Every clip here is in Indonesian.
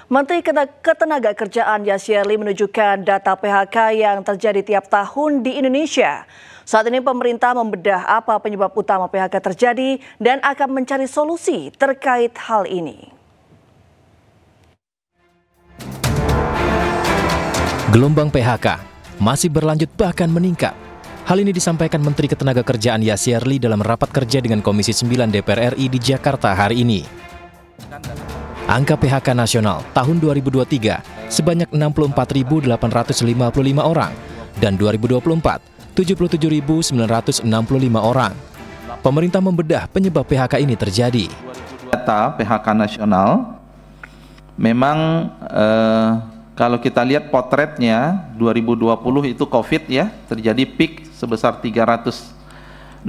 Menteri Ketenagakerjaan Yasirli menunjukkan data PHK yang terjadi tiap tahun di Indonesia. Saat ini pemerintah membedah apa penyebab utama PHK terjadi dan akan mencari solusi terkait hal ini. Gelombang PHK masih berlanjut bahkan meningkat. Hal ini disampaikan Menteri Ketenagakerjaan Yasirli dalam rapat kerja dengan Komisi 9 DPR RI di Jakarta hari ini. Angka PHK nasional tahun 2023 sebanyak 64.855 orang dan 2024 77.965 orang. Pemerintah membedah penyebab PHK ini terjadi. Data PHK nasional memang kalau kita lihat potretnya 2020 itu COVID ya, terjadi peak sebesar 386.000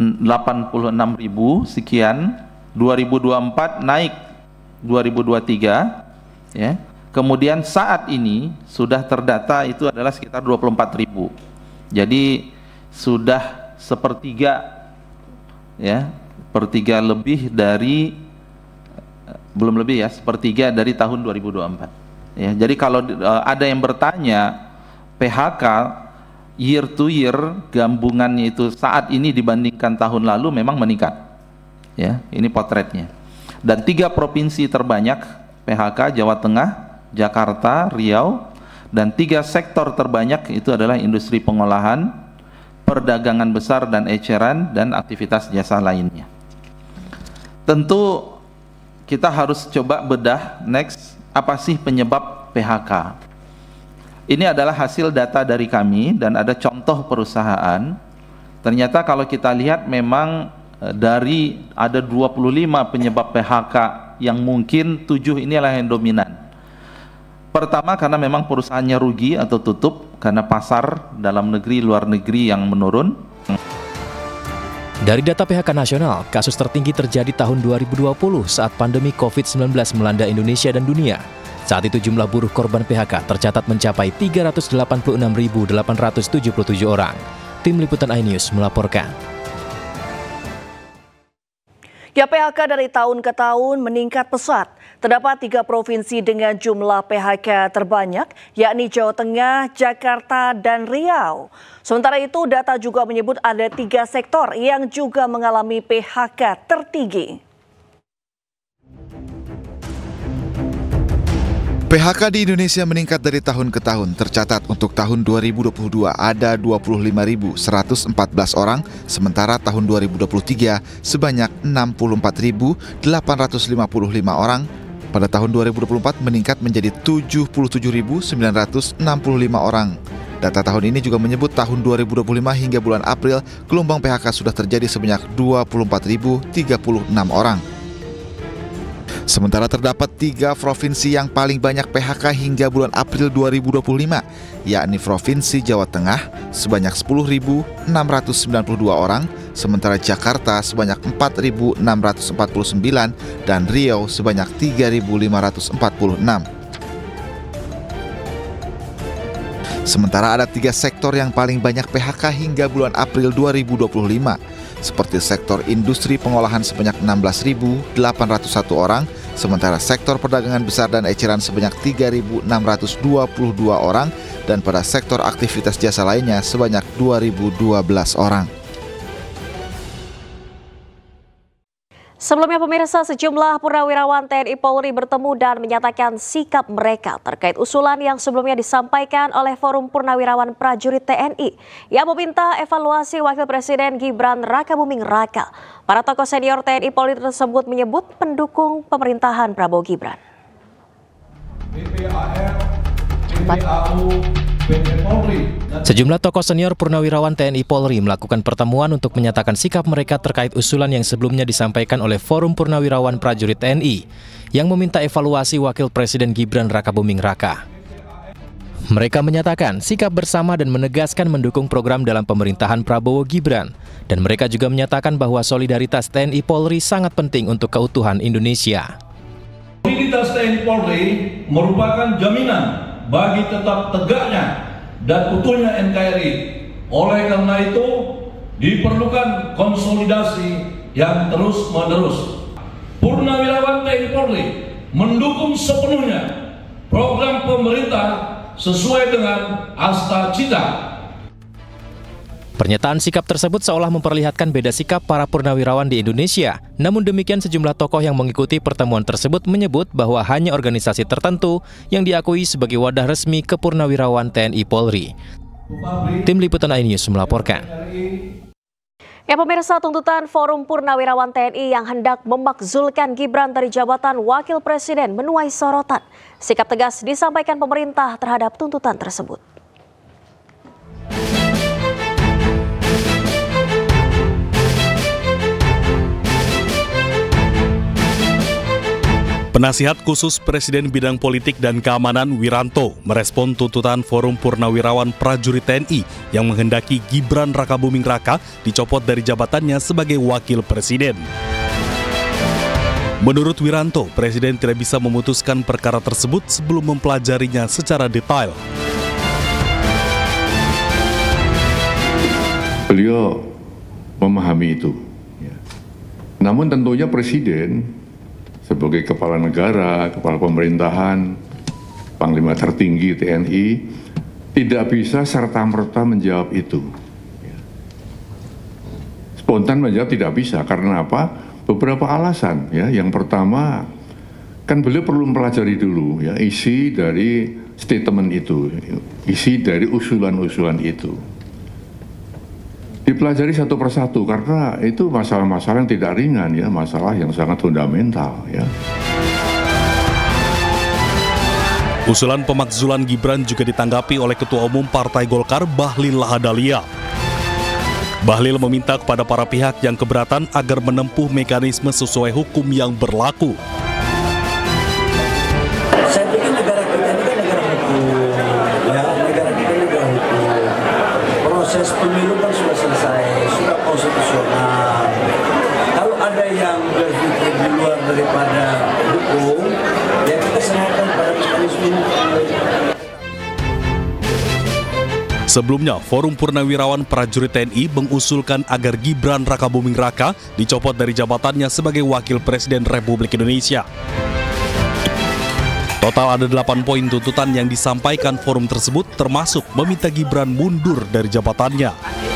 sekian, 2024 naik 2023 ya. Kemudian saat ini sudah terdata itu adalah sekitar 24.000. Jadi sudah sepertiga ya, sepertiga lebih dari belum lebih ya, sepertiga dari tahun 2024. Ya, jadi kalau ada yang bertanya PHK year to year gabungannya itu saat ini dibandingkan tahun lalu memang meningkat. Ya, ini potretnya. Dan 3 provinsi terbanyak PHK Jawa Tengah, Jakarta, Riau, dan 3 sektor terbanyak itu adalah industri pengolahan, perdagangan besar dan eceran, dan aktivitas jasa lainnya. Tentu kita harus coba bedah next, apa sih penyebab PHK? Ini adalah hasil data dari kami dan ada contoh perusahaan. Ternyata kalau kita lihat memang dari ada 25 penyebab PHK yang mungkin 7 inilah yang dominan. Pertama karena memang perusahaannya rugi atau tutup karena pasar dalam negeri luar negeri yang menurun. Dari data PHK nasional, kasus tertinggi terjadi tahun 2020 saat pandemi COVID-19 melanda Indonesia dan dunia. Saat itu jumlah buruh korban PHK tercatat mencapai 386.877 orang. Tim Liputan iNews melaporkan. Ya, PHK dari tahun ke tahun meningkat pesat. Terdapat 3 provinsi dengan jumlah PHK terbanyak, yakni Jawa Tengah, Jakarta, dan Riau. Sementara itu, data juga menyebut ada 3 sektor yang juga mengalami PHK tertinggi. PHK di Indonesia meningkat dari tahun ke tahun. Tercatat untuk tahun 2022 ada 25.114 orang, sementara tahun 2023 sebanyak 64.855 orang. Pada tahun 2024 meningkat menjadi 77.965 orang. Data tahun ini juga menyebut tahun 2025 hingga bulan April, gelombang PHK sudah terjadi sebanyak 24.036 orang. Sementara terdapat 3 provinsi yang paling banyak PHK hingga bulan April 2025, yakni Provinsi Jawa Tengah sebanyak 10.692 orang, sementara Jakarta sebanyak 4.649 dan Riau sebanyak 3.546. Sementara ada 3 sektor yang paling banyak PHK hingga bulan April 2025, seperti sektor industri pengolahan sebanyak 16.801 orang, sementara sektor perdagangan besar dan eceran sebanyak 3.622 orang, dan pada sektor aktivitas jasa lainnya sebanyak 2.012 orang. Sebelumnya pemirsa, sejumlah purnawirawan TNI Polri bertemu dan menyatakan sikap mereka terkait usulan yang sebelumnya disampaikan oleh Forum Purnawirawan Prajurit TNI yang meminta evaluasi Wakil Presiden Gibran Rakabuming Raka. Para tokoh senior TNI Polri tersebut menyebut pendukung pemerintahan Prabowo Gibran. Sejumlah tokoh senior purnawirawan TNI Polri melakukan pertemuan untuk menyatakan sikap mereka terkait usulan yang sebelumnya disampaikan oleh Forum Purnawirawan Prajurit TNI yang meminta evaluasi Wakil Presiden Gibran Rakabuming Raka. Mereka menyatakan sikap bersama dan menegaskan mendukung program dalam pemerintahan Prabowo Gibran, dan mereka juga menyatakan bahwa solidaritas TNI Polri sangat penting untuk keutuhan Indonesia. Soliditas TNI Polri merupakan jaminan bagi tetap tegaknya dan utuhnya NKRI. Oleh karena itu, diperlukan konsolidasi yang terus-menerus. Purnawirawan TNI Polri mendukung sepenuhnya program pemerintah sesuai dengan asta cita. Pernyataan sikap tersebut seolah memperlihatkan beda sikap para purnawirawan di Indonesia. Namun demikian, sejumlah tokoh yang mengikuti pertemuan tersebut menyebut bahwa hanya organisasi tertentu yang diakui sebagai wadah resmi kepurnawirawan TNI Polri. Tim Liputan iNews melaporkan. Ya pemirsa, tuntutan Forum Purnawirawan TNI yang hendak memakzulkan Gibran dari jabatan Wakil Presiden menuai sorotan. Sikap tegas disampaikan pemerintah terhadap tuntutan tersebut. Penasihat khusus Presiden Bidang Politik dan Keamanan Wiranto merespon tuntutan Forum Purnawirawan Prajurit TNI yang menghendaki Gibran Rakabuming Raka dicopot dari jabatannya sebagai Wakil Presiden. Menurut Wiranto, Presiden tidak bisa memutuskan perkara tersebut sebelum mempelajarinya secara detail. Beliau memahami itu. Namun tentunya Presiden sebagai kepala negara, kepala pemerintahan, panglima tertinggi TNI, tidak bisa serta-merta menjawab itu. Spontan menjawab tidak bisa, karena apa? Beberapa alasan. Ya. Yang pertama, kan beliau perlu mempelajari dulu ya, isi dari statement itu, isi dari usulan-usulan itu. Dipelajari satu persatu karena itu masalah-masalah yang tidak ringan ya, masalah yang sangat fundamental ya. Usulan pemakzulan Gibran juga ditanggapi oleh Ketua Umum Partai Golkar Bahlil Lahadalia. Bahlil meminta kepada para pihak yang keberatan agar menempuh mekanisme sesuai hukum yang berlaku. Saya pikir negara kita ini kan negara hukum, ya, negara kita ini negara hukum. Proses pemilu kan sudah selesai, sudah konstitusional. Kalau ada yang berpikir di luar daripada hukum, ya kita serahkan pada mekanisme. Sebelumnya, Forum Purnawirawan Prajurit TNI mengusulkan agar Gibran Rakabuming Raka dicopot dari jabatannya sebagai Wakil Presiden Republik Indonesia. Total ada 8 poin tuntutan yang disampaikan forum tersebut, termasuk meminta Gibran mundur dari jabatannya.